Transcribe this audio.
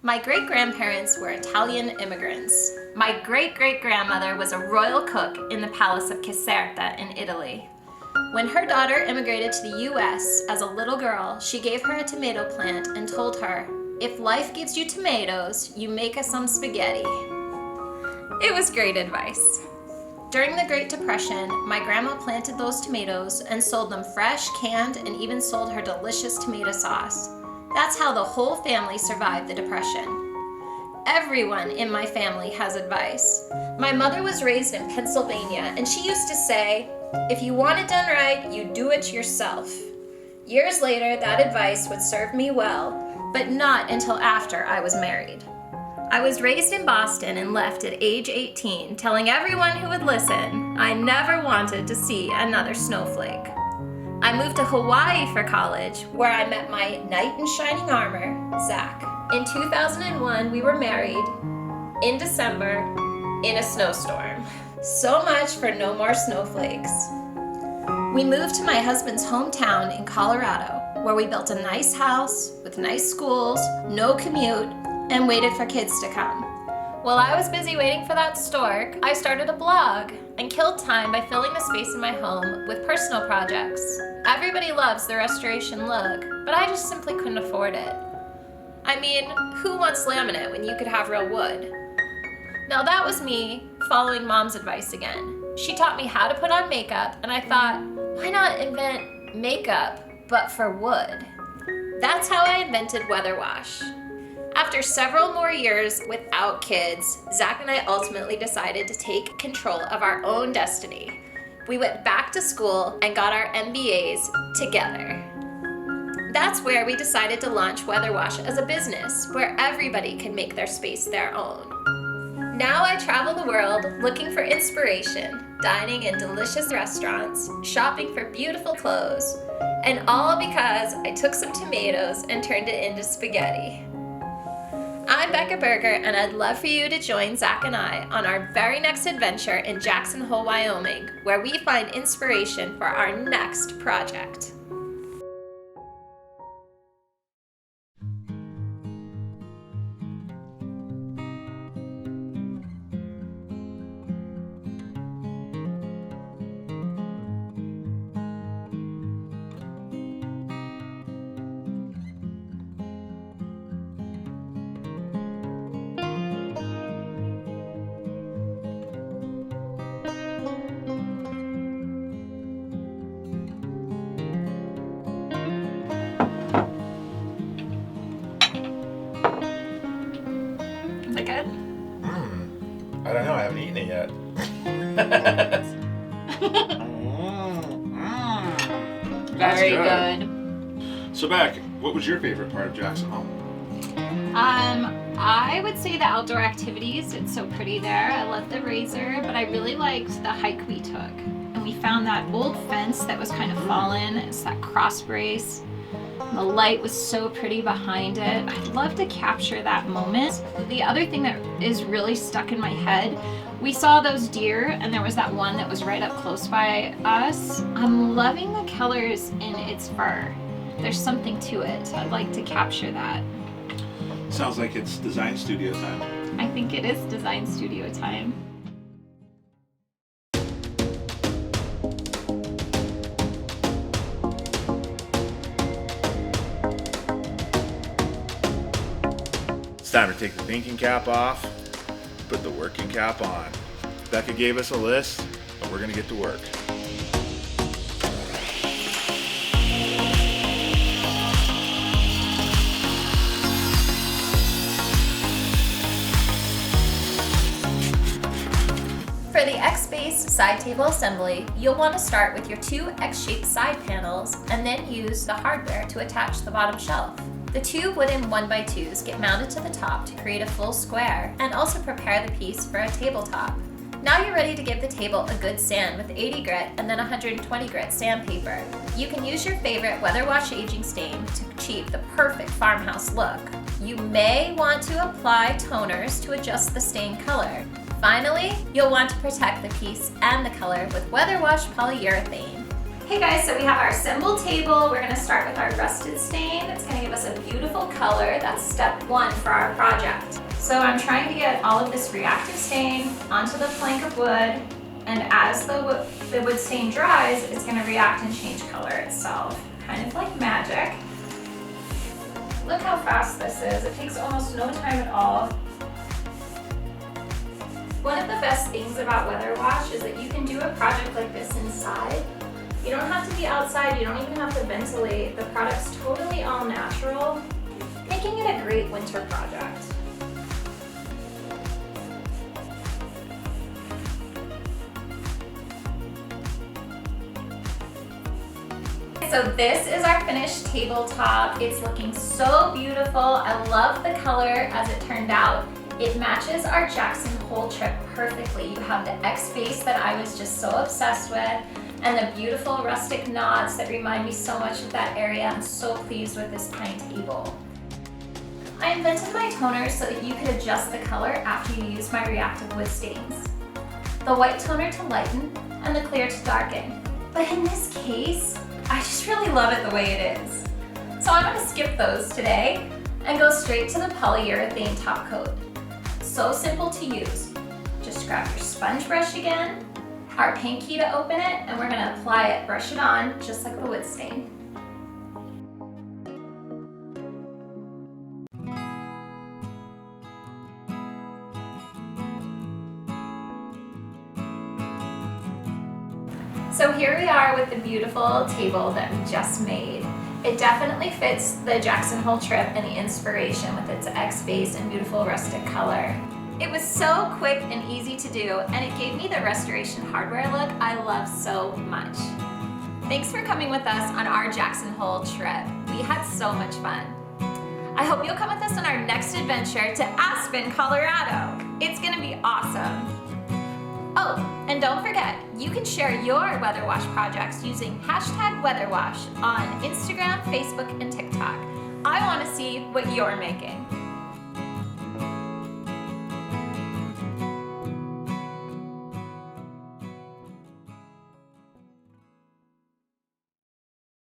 My great-grandparents were Italian immigrants. My great-great-grandmother was a royal cook in the Palace of Caserta in Italy. When her daughter immigrated to the US as a little girl, she gave her a tomato plant and told her, "If life gives you tomatoes, you make us some spaghetti." It was great advice. During the Great Depression, my grandma planted those tomatoes and sold them fresh, canned, and even sold her delicious tomato sauce. That's how the whole family survived the Depression. Everyone in my family has advice. My mother was raised in Pennsylvania, and she used to say, "If you want it done right, you do it yourself." Years later, that advice would serve me well, but not until after I was married. I was raised in Boston and left at age 18, telling everyone who would listen I never wanted to see another snowflake. I moved to Hawaii for college, where I met my knight in shining armor, Zack. In 2001, we were married in December in a snowstorm. So much for no more snowflakes. We moved to my husband's hometown in Colorado, where we built a nice house with nice schools, no commute, and waited for kids to come. While I was busy waiting for that stork, I started a blog and killed time by filling the space in my home with personal projects. Everybody loves the restoration look, but I just simply couldn't afford it. I mean, who wants laminate when you could have real wood? Now that was me following Mom's advice again. She taught me how to put on makeup, and I thought, why not invent makeup, but for wood? That's how I invented WeatherWash. After several more years without kids, Zack and I ultimately decided to take control of our own destiny. We went back to school and got our MBAs together. That's where we decided to launch WeatherWash as a business where everybody can make their space their own. Now I travel the world looking for inspiration, dining in delicious restaurants, shopping for beautiful clothes, and all because I took some tomatoes and turned it into spaghetti. I'm Becca Berger, and I'd love for you to join Zack and I on our very next adventure in Jackson Hole, Wyoming, where we find inspiration for our next project. Is it good? I don't know, I haven't eaten it yet. Very good. So Beck, what was your favorite part of Jackson Hole? I would say the outdoor activities. It's so pretty there. I love the razor, but I really liked the hike we took. And we found that old fence that was kind of fallen. It's that cross brace. The light was so pretty behind it. I'd love to capture that moment. The other thing that is really stuck in my head, we saw those deer, and there was that one that was right up close by us. I'm loving the colors in its fur. There's something to it. I'd like to capture that. Sounds like it's design studio time. I think it is design studio time. It's time to take the thinking cap off, put the working cap on. Becca gave us a list, and we're gonna get to work. For the X-Base side table assembly, you'll want to start with your two X-shaped side panels and then use the hardware to attach the bottom shelf. The two wooden 1x2s get mounted to the top to create a full square and also prepare the piece for a tabletop. Now you're ready to give the table a good sand with 80 grit and then 120 grit sandpaper. You can use your favorite WeatherWash aging stain to achieve the perfect farmhouse look. You may want to apply toners to adjust the stain color. Finally, you'll want to protect the piece and the color with WeatherWash polyurethane. Hey guys, so we have our symbol table. We're gonna start with our rusted stain. It's gonna give us a beautiful color. That's step one for our project. So I'm trying to get all of this reactive stain onto the plank of wood, and as the wood stain dries, it's gonna react and change color itself, kind of like magic. Look how fast this is. It takes almost no time at all. One of the best things about WeatherWash is that you can do a project like this inside. You don't have to be outside, you don't even have to ventilate. The product's totally all natural, making it a great winter project. So this is our finished tabletop. It's looking so beautiful. I love the color as it turned out. It matches our Jackson Hole trip perfectly. You have the X base that I was just so obsessed with, and the beautiful rustic knots that remind me so much of that area. I'm so pleased with this pine table. I invented my toner so that you could adjust the color after you use my reactive wood stains. The white toner to lighten and the clear to darken. But in this case, I just really love it the way it is. So I'm gonna skip those today and go straight to the polyurethane top coat. So simple to use. Just grab your sponge brush again, our paint key to open it, and we're gonna apply it, brush it on, just like the wood stain. So here we are with the beautiful table that we just made. It definitely fits the Jackson Hole trip and the inspiration with its X base and beautiful rustic color. It was so quick and easy to do, and it gave me the restoration hardware look I love so much. Thanks for coming with us on our Jackson Hole trip. We had so much fun. I hope you'll come with us on our next adventure to Aspen, Colorado. It's gonna be awesome. Oh, and don't forget, you can share your WeatherWash projects using #WeatherWash on Instagram, Facebook, and TikTok. I want to see what you're making.